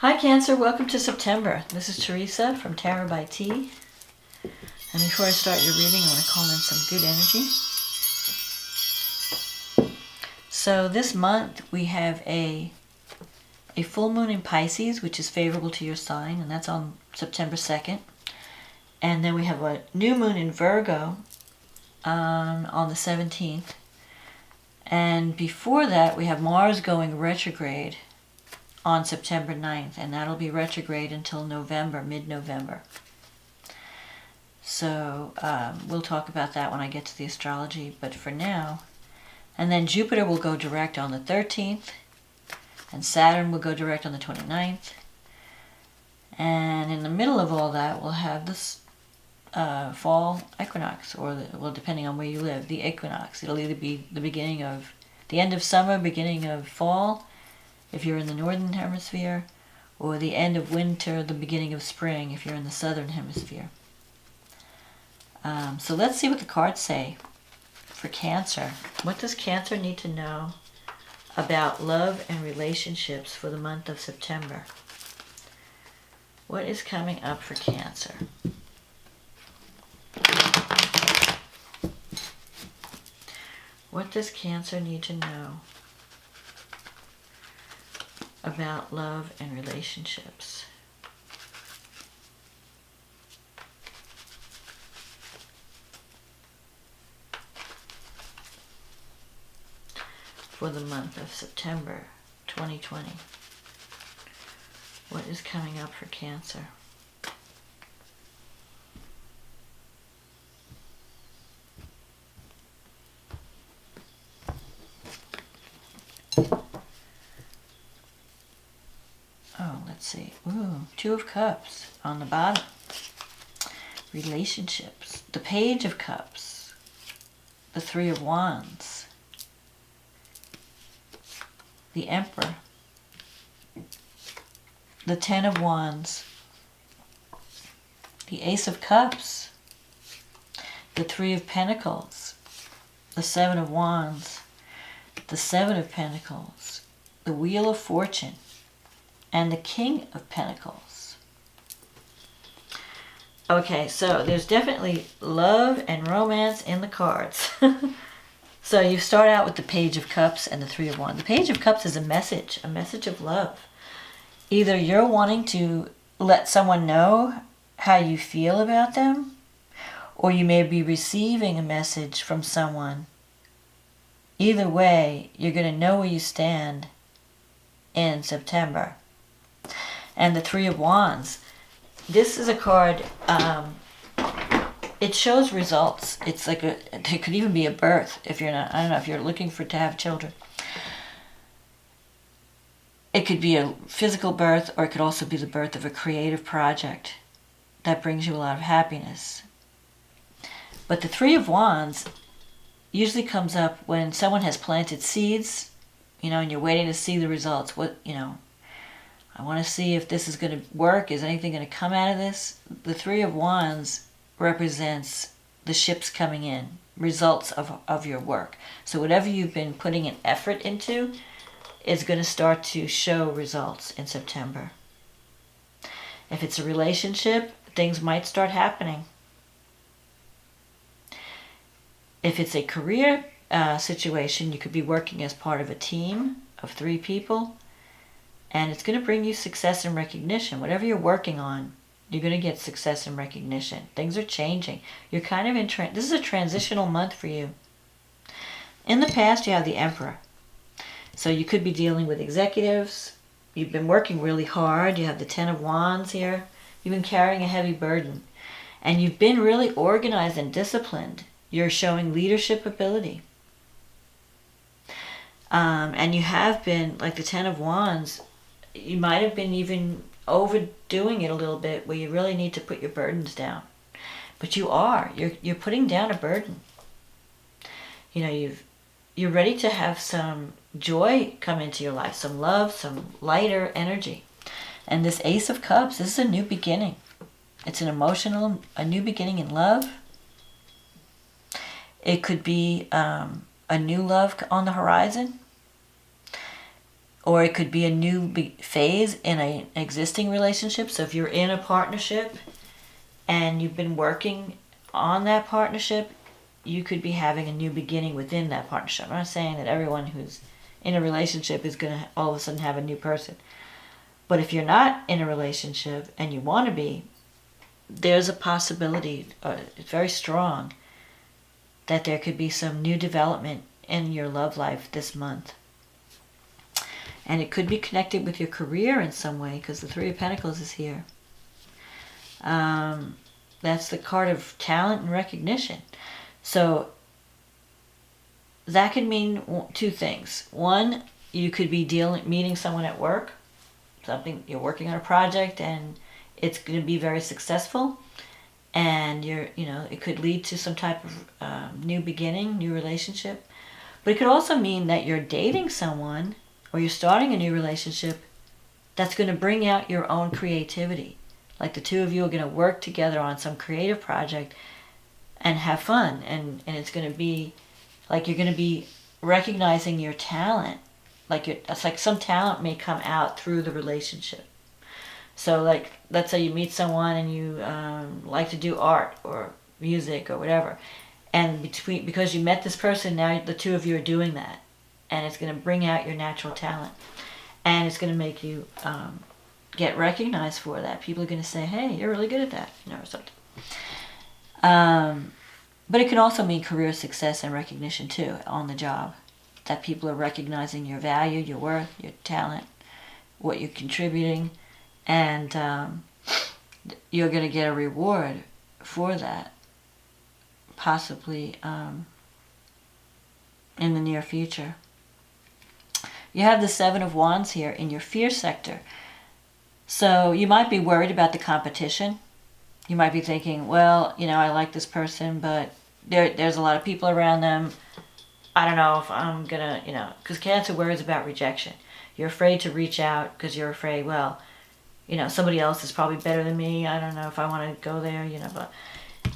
Hi Cancer, welcome to September. This is Teresa from Tarot by T. And before I start your reading, I want to call in some good energy. So this month we have a full moon in Pisces, which is favorable to your sign, and that's on September 2nd. And then we have a new moon in Virgo on the 17th. And before that, we have Mars going retrograde on September 9th, and that'll be retrograde until November, mid-November. So we'll talk about that when I get to the astrology, but for now. And then Jupiter will go direct on the 13th, and Saturn will go direct on the 29th. And in the middle of all that, we'll have this fall equinox, or depending on where you live, the equinox. It'll either be the end of summer, beginning of fall, if you're in the northern hemisphere, or the end of winter, the beginning of spring, if you're in the southern hemisphere. So let's see what the cards say for Cancer. What does Cancer need to know about love and relationships for the month of September? What is coming up for Cancer? What does Cancer need to know about love and relationships? For the month of September 2020. What is coming up for Cancer? Oh, let's see. Ooh, Two of Cups on the bottom. Relationships. The Page of Cups. The Three of Wands. The Emperor. The Ten of Wands. The Ace of Cups. The Three of Pentacles. The Seven of Wands. The Seven of Pentacles. The Wheel of Fortune. And the King of Pentacles. Okay, so there's definitely love and romance in the cards. So you start out with the Page of Cups and the Three of Wands. The Page of Cups is a message of love. Either you're wanting to let someone know how you feel about them, or you may be receiving a message from someone. Either way, you're going to know where you stand in September. And the Three of Wands. This is a card, it shows results. It's like it could even be a birth if you're not, I don't know, if you're looking to have children. It could be a physical birth, or it could also be the birth of a creative project that brings you a lot of happiness. But the Three of Wands usually comes up when someone has planted seeds, and you're waiting to see the results. I want to see if this is going to work. Is anything going to come out of this? The Three of Wands represents the ships coming in, results of your work. So whatever you've been putting an effort into is going to start to show results in September. If it's a relationship, things might start happening. If it's a career situation, you could be working as part of a team of 3 people. And it's going to bring you success and recognition. Whatever you're working on, you're going to get success and recognition. Things are changing. You're kind of in this is a transitional month for you. In the past, you have the Emperor. So you could be dealing with executives. You've been working really hard. You have the Ten of Wands here. You've been carrying a heavy burden. And you've been really organized and disciplined. You're showing leadership ability. And you have been, like the Ten of Wands, you might have been even overdoing it a little bit, where you really need to put your burdens down. But you're putting down a burden. You're ready to have some joy come into your life, some love, some lighter energy. And this Ace of Cups, this is a new beginning. It's a new beginning in love. It could be a new love on the horizon. or it could be a new phase in an existing relationship. So if you're in a partnership and you've been working on that partnership, you could be having a new beginning within that partnership. I'm not saying that everyone who's in a relationship is going to all of a sudden have a new person. But if you're not in a relationship and you want to be, there's a possibility, it's very strong, that there could be some new development in your love life this month. And it could be connected with your career in some way, because the Three of Pentacles is here. That's the card of talent and recognition. So that could mean two things. One, you could be meeting someone at work, you're working on a project and it's going to be very successful, and it could lead to some type of new beginning, new relationship. But it could also mean that you're dating someone or you're starting a new relationship that's going to bring out your own creativity. Like the two of you are going to work together on some creative project and have fun, and it's going to be like you're going to be recognizing your talent. It's like some talent may come out through the relationship. So like, let's say you meet someone and you like to do art or music or whatever, and because you met this person, now the two of you are doing that, and it's going to bring out your natural talent, and it's going to make you get recognized for that. People are going to say, hey, you're really good at that, or something. But it can also mean career success and recognition too on the job, that people are recognizing your value, your worth, your talent, what you're contributing, and you're going to get a reward for that, possibly in the near future. You have the Seven of Wands here in your fear sector. So you might be worried about the competition. You might be thinking, well, I like this person, but there's a lot of people around them. I don't know if I'm going to, because Cancer worries about rejection. You're afraid to reach out because you're afraid, well, somebody else is probably better than me. I don't know if I want to go there, but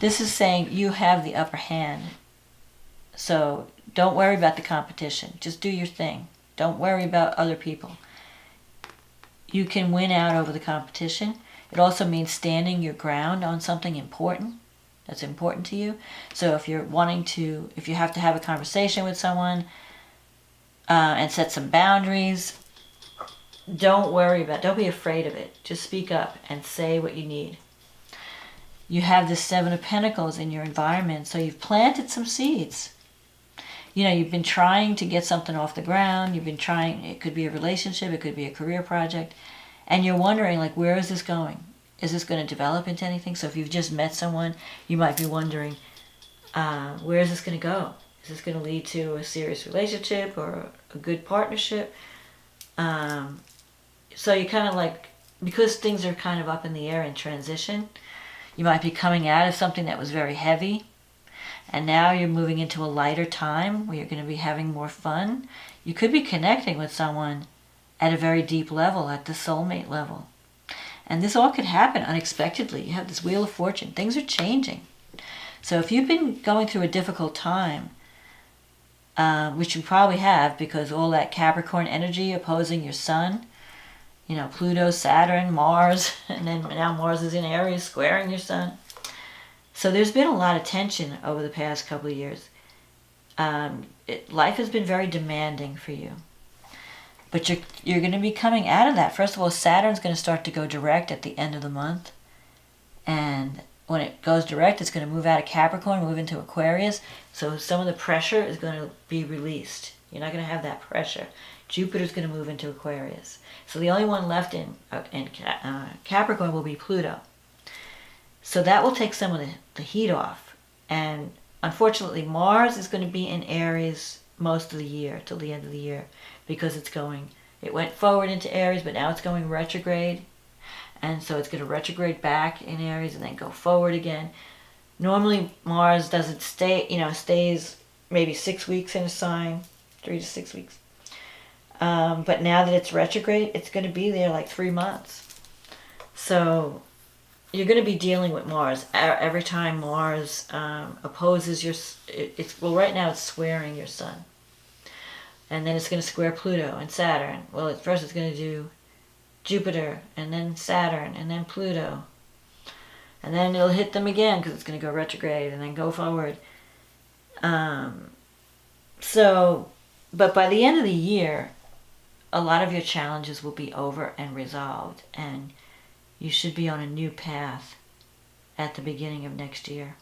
this is saying you have the upper hand. So don't worry about the competition. Just do your thing. Don't worry about other people. You can win out over the competition. It also means standing your ground on something important that's important to you. So if you have to have a conversation with someone and set some boundaries, don't be afraid of it. Just speak up and say what you need. You have the Seven of Pentacles in your environment, so you've planted some seeds. You've been trying to get something off the ground. It could be a relationship, it could be a career project, and you're wondering, like, where is this going? Is this going to develop into anything? So if you've just met someone, you might be wondering, where is this going to go? Is this going to lead to a serious relationship or a good partnership? So you kind of like, because things are kind of up in the air in transition, you might be coming out of something that was very heavy, and now you're moving into a lighter time where you're going to be having more fun. You could be connecting with someone at a very deep level, at the soulmate level. And this all could happen unexpectedly. You have this Wheel of Fortune. Things are changing. So if you've been going through a difficult time, which you probably have because all that Capricorn energy opposing your sun, Pluto, Saturn, Mars, and then now Mars is in Aries squaring your sun. So there's been a lot of tension over the past couple of years. Life has been very demanding for you. But you're going to be coming out of that. First of all, Saturn's going to start to go direct at the end of the month. And when it goes direct, it's going to move out of Capricorn, move into Aquarius. So some of the pressure is going to be released. You're not going to have that pressure. Jupiter's going to move into Aquarius. So the only one left in Capricorn will be Pluto. So that will take some of the heat off. And unfortunately, Mars is going to be in Aries most of the year, till the end of the year, because it went forward into Aries, but now it's going retrograde. And so it's going to retrograde back in Aries and then go forward again. Normally, Mars doesn't stays maybe 6 weeks in a sign, 3 to 6 weeks. But now that it's retrograde, it's going to be there like 3 months. So you're going to be dealing with Mars. Every time Mars opposes right now it's squaring your sun. And then it's going to square Pluto and Saturn. Well, at first it's going to do Jupiter, and then Saturn, and then Pluto. And then it'll hit them again because it's going to go retrograde and then go forward. But by the end of the year, a lot of your challenges will be over and resolved, and you should be on a new path at the beginning of next year.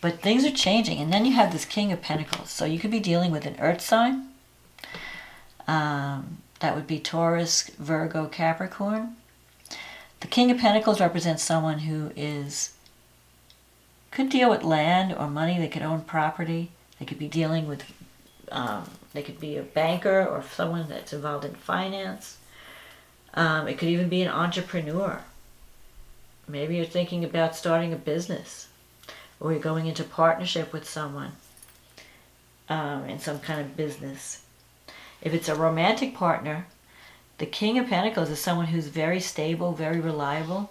But things are changing, and then you have this King of Pentacles. So you could be dealing with an Earth sign. That would be Taurus, Virgo, Capricorn. The King of Pentacles represents someone who could deal with land or money. They could own property. They could be dealing with, they could be a banker or someone that's involved in finance. It could even be an entrepreneur. Maybe you're thinking about starting a business, or you're going into partnership with someone in some kind of business. If it's a romantic partner, the King of Pentacles is someone who's very stable, very reliable.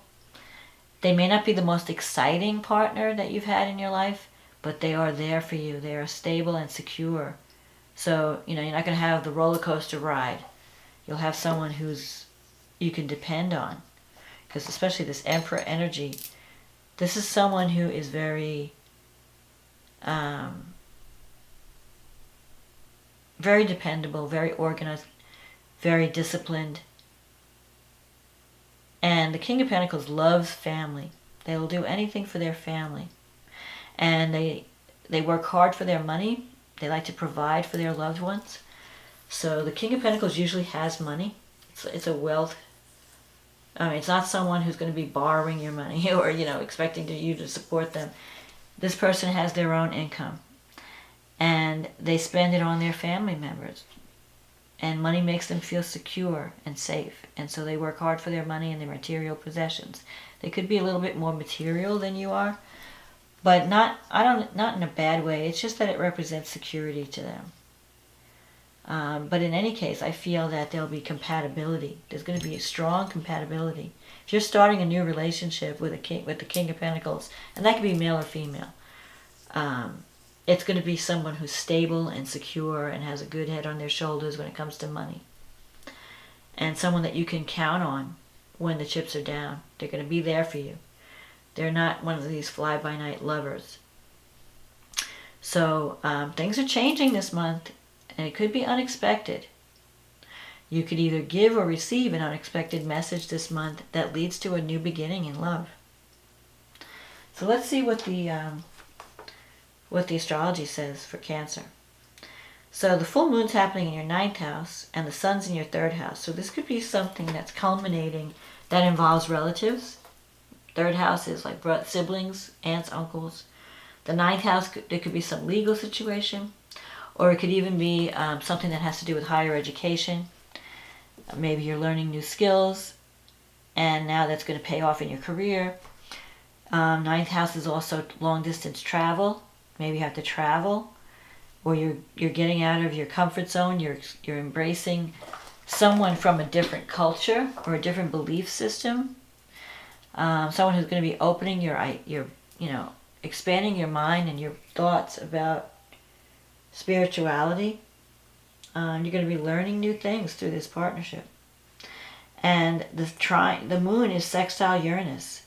They may not be the most exciting partner that you've had in your life, but they are there for you. They are stable and secure. So, you're not going to have the roller coaster ride. You'll have someone you can depend on. Because especially this Emperor energy, this is someone who is very, very dependable, very organized, very disciplined. And the King of Pentacles loves family. They will do anything for their family. And they work hard for their money. They like to provide for their loved ones. So the King of Pentacles usually has money. It's a wealth. It's not someone who's going to be borrowing your money or, expecting you to support them. This person has their own income. And they spend it on their family members. And money makes them feel secure and safe. And so they work hard for their money and their material possessions. They could be a little bit more material than you are. But not in a bad way. It's just that it represents security to them. But in any case, I feel that there'll be compatibility. There's going to be a strong compatibility. If you're starting a new relationship with the King of Pentacles, and that could be male or female, it's going to be someone who's stable and secure and has a good head on their shoulders when it comes to money. And someone that you can count on when the chips are down. They're going to be there for you. They're not one of these fly-by-night lovers. So things are changing this month, and it could be unexpected. You could either give or receive an unexpected message this month that leads to a new beginning in love. So let's see what the astrology says for Cancer. So the full moon's happening in your 9th house, and the sun's in your 3rd house. So this could be something that's culminating that involves relatives. 3rd house is like siblings, aunts, uncles. The 9th house, there could be some legal situation, or it could even be something that has to do with higher education. Maybe you're learning new skills, and now that's going to pay off in your career. 9th house is also long distance travel. Maybe you have to travel, or you're getting out of your comfort zone. You're embracing someone from a different culture or a different belief system. Someone who's going to be opening your expanding your mind and your thoughts about spirituality. You're going to be learning new things through this partnership. And the moon is sextile Uranus.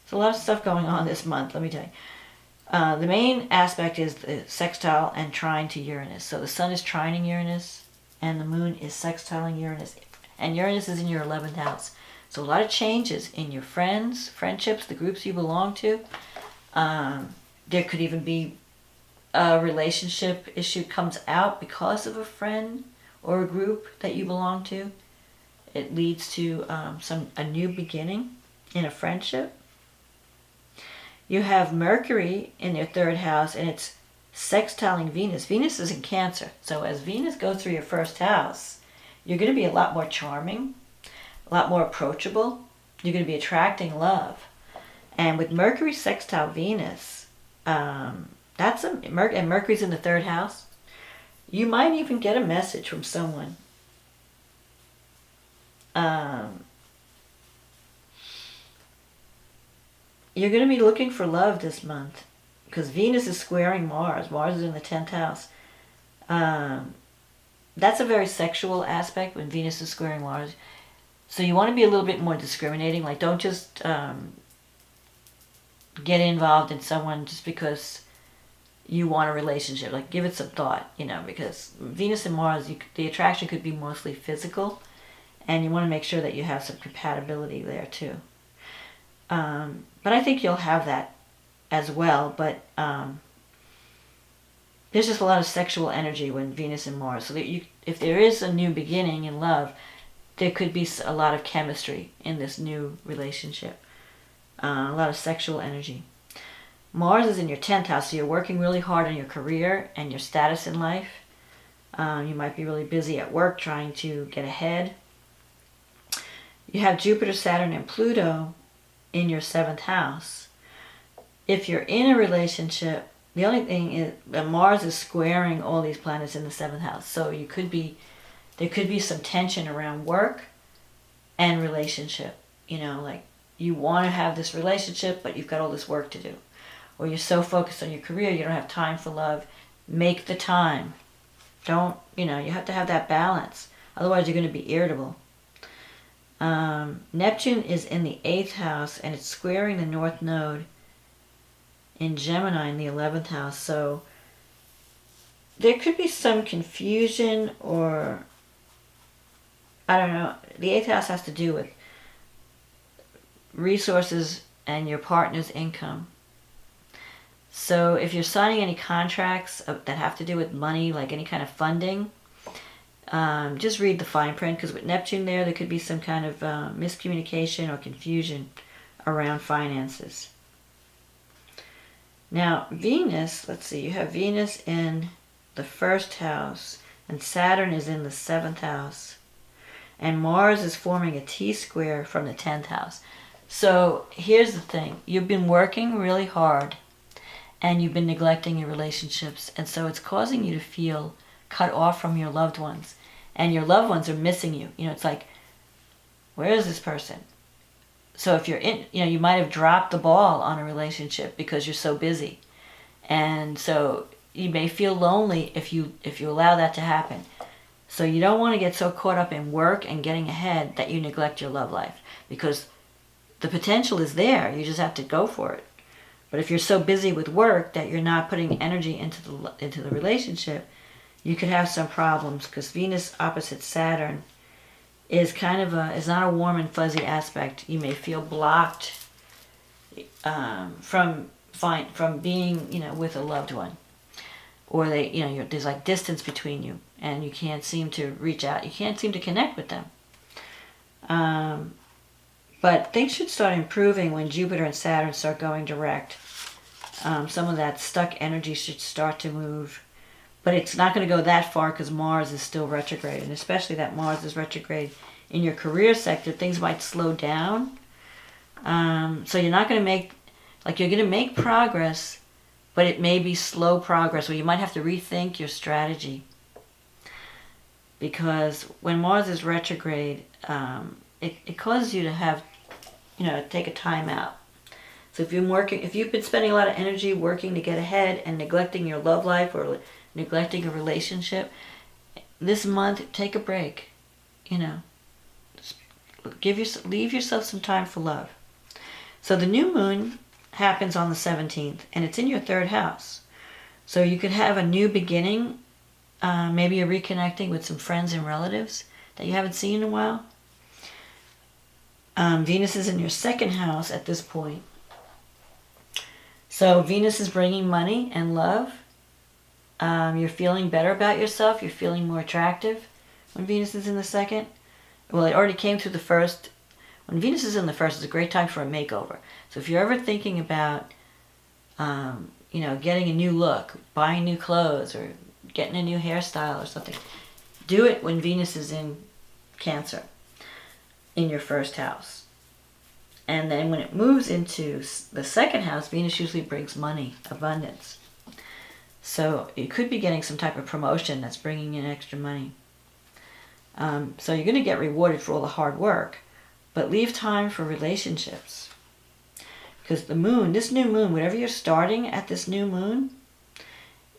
There's a lot of stuff going on this month, let me tell you. The main aspect is the sextile and trine to Uranus. So the sun is trining Uranus, and the moon is sextiling Uranus. And Uranus is in your 11th house. So a lot of changes in your friendships, the groups you belong to. There could even be a relationship issue comes out because of a friend or a group that you belong to. It leads to a new beginning in a friendship. You have Mercury in your 3rd house, and it's sextiling Venus. Venus is in Cancer. So as Venus goes through your 1st house, you're going to be a lot more charming, a lot more approachable. You're going to be attracting love. And with Mercury sextile Venus, and Mercury's in the 3rd house, you might even get a message from someone. You're going to be looking for love this month because Venus is squaring Mars. Mars is in the 10th house. that's a very sexual aspect when Venus is squaring Mars. So you want to be a little bit more discriminating. Like, don't just get involved in someone just because you want a relationship. Like, give it some thought, because Venus and Mars, the attraction could be mostly physical, and you want to make sure that you have some compatibility there too. But I think you'll have that as well. But there's just a lot of sexual energy when Venus and Mars. So that if there is a new beginning in love, there could be a lot of chemistry in this new relationship. A lot of sexual energy. Mars is in your 10th house, so you're working really hard on your career and your status in life. You might be really busy at work trying to get ahead. You have Jupiter, Saturn, and Pluto in your 7th house. If you're in a relationship, the only thing is that Mars is squaring all these planets in the 7th house. So there could be some tension around work and relationship. Like you want to have this relationship, but you've got all this work to do. Or you're so focused on your career, you don't have time for love. Make the time. You have to have that balance. Otherwise, you're going to be irritable. Neptune is in the 8th house, and it's squaring the North Node in Gemini in the 11th house. So there could be some confusion, or I don't know. The 8th house has to do with resources and your partner's income. So if you're signing any contracts that have to do with money, like any kind of funding, just read the fine print, because with Neptune there could be some kind of miscommunication or confusion around finances. Now, Venus, let's see, you have Venus in the 1st house, and Saturn is in the 7th house, and Mars is forming a T-square from the 10th house. So here's the thing. You've been working really hard, and you've been neglecting your relationships, and so it's causing you to feel cut off from your loved ones, and your loved ones are missing you. It's like, where is this person? So if you're in, you might have dropped the ball on a relationship because you're so busy, and so you may feel lonely if you allow that to happen. So you don't want to get so caught up in work and getting ahead that you neglect your love life, because the potential is there. You just have to go for it. But if you're so busy with work that you're not putting energy into the relationship, you could have some problems, because Venus opposite Saturn is is not a warm and fuzzy aspect. You may feel blocked from being with a loved one, or there's like distance between you, and you can't seem to reach out. You can't seem to connect with them. But things should start improving when Jupiter and Saturn start going direct. Some of that stuck energy should start to move. But it's not going to go that far because Mars is still retrograde. And especially that Mars is retrograde in your career sector, things might slow down. So you're not going to you're going to make progress, but it may be slow progress, or you might have to rethink your strategy. Because when Mars is retrograde, it causes you to have, take a time out. So if you've been spending a lot of energy working to get ahead and neglecting your love life or neglecting a relationship, this month, take a break. Leave yourself some time for love. So the new moon happens on the 17th, and it's in your 3rd house. So you could have a new beginning. Maybe you're reconnecting with some friends and relatives that you haven't seen in a while. Venus is in your 2nd house at this point. So Venus is bringing money and love. You're feeling better about yourself. You're feeling more attractive when Venus is in the 2nd. Well, it already came through the 1st. When Venus is in the 1st, it's a great time for a makeover. So if you're ever thinking about, getting a new look, buying new clothes, or getting a new hairstyle or something, do it when Venus is in Cancer, in your 1st house. And then when it moves into the 2nd house, Venus usually brings money, abundance. So you could be getting some type of promotion that's bringing in extra money. So you're going to get rewarded for all the hard work, but leave time for relationships. Because this new moon, whatever you're starting at this new moon,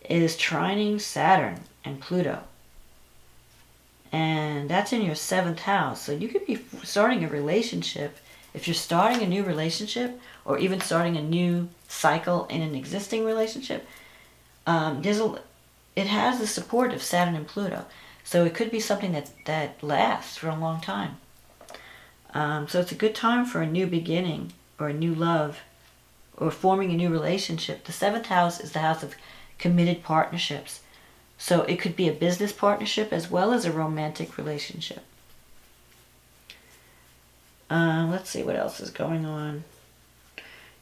is trining Saturn and Pluto. And that's in your 7th house. So you could be starting a relationship. If you're starting a new relationship, or even starting a new cycle in an existing relationship, it has the support of Saturn and Pluto. So it could be something that lasts for a long time. So it's a good time for a new beginning, or a new love, or forming a new relationship. The 7th house is the house of committed partnerships. So it could be a business partnership as well as a romantic relationship. Let's see what else is going on.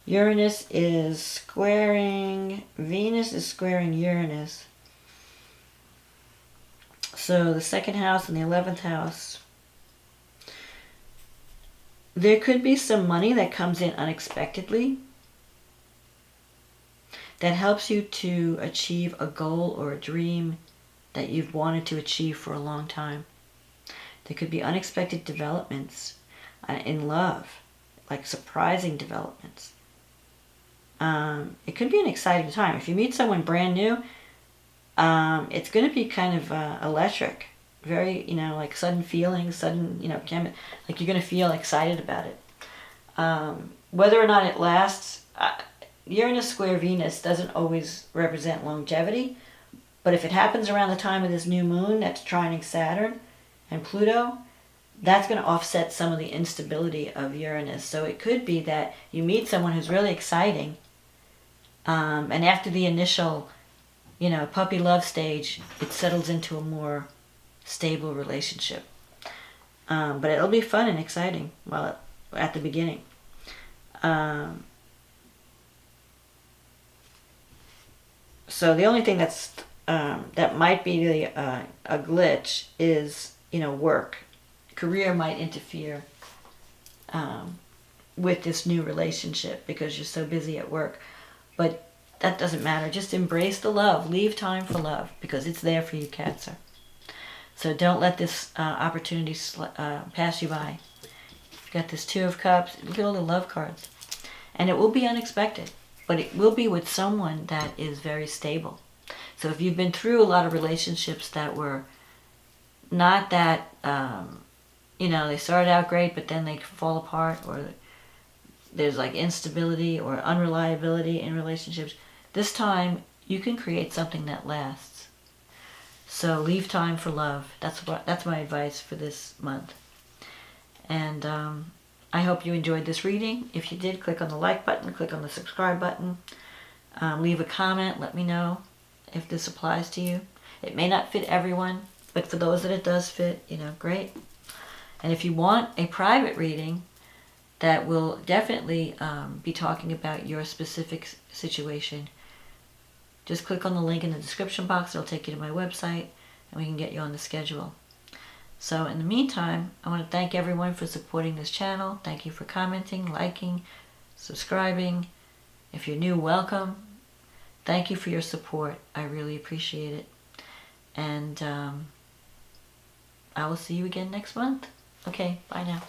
Uranus is squaring, Venus is squaring Uranus. So the 2nd house and the 11th house. There could be some money that comes in unexpectedly that helps you to achieve a goal or a dream that you've wanted to achieve for a long time. There could be unexpected developments in love, like surprising developments. It could be an exciting time. If you meet someone brand new, it's going to be kind of electric. Very, like sudden feelings, sudden, like you're going to feel excited about it. Whether or not it lasts, Uranus square Venus doesn't always represent longevity, but if it happens around the time of this new moon that's trining Saturn and Pluto, that's going to offset some of the instability of Uranus. So it could be that you meet someone who's really exciting, and after the initial, puppy love stage, it settles into a more stable relationship. But it'll be fun and exciting at the beginning. So the only thing that might be a glitch is, work. Career might interfere with this new relationship because you're so busy at work. But that doesn't matter. Just embrace the love. Leave time for love because it's there for you, Cancer. So don't let this opportunity pass you by. You've got this 2 of Cups. Look at all the love cards. And it will be unexpected, but it will be with someone that is very stable. So if you've been through a lot of relationships that were not that, they started out great, but then they fall apart, or there's like instability or unreliability in relationships, this time you can create something that lasts. So leave time for love. That's my advice for this month. And I hope you enjoyed this reading. If you did, click on the like button, click on the subscribe button, leave a comment, let me know if this applies to you. It may not fit everyone, but for those that it does fit, great. And if you want a private reading that will definitely be talking about your specific situation, just click on the link in the description box. It'll take you to my website, and we can get you on the schedule. So in the meantime, I want to thank everyone for supporting this channel. Thank you for commenting, liking, subscribing. If you're new, welcome. Thank you for your support. I really appreciate it. And I will see you again next month. Okay, bye now.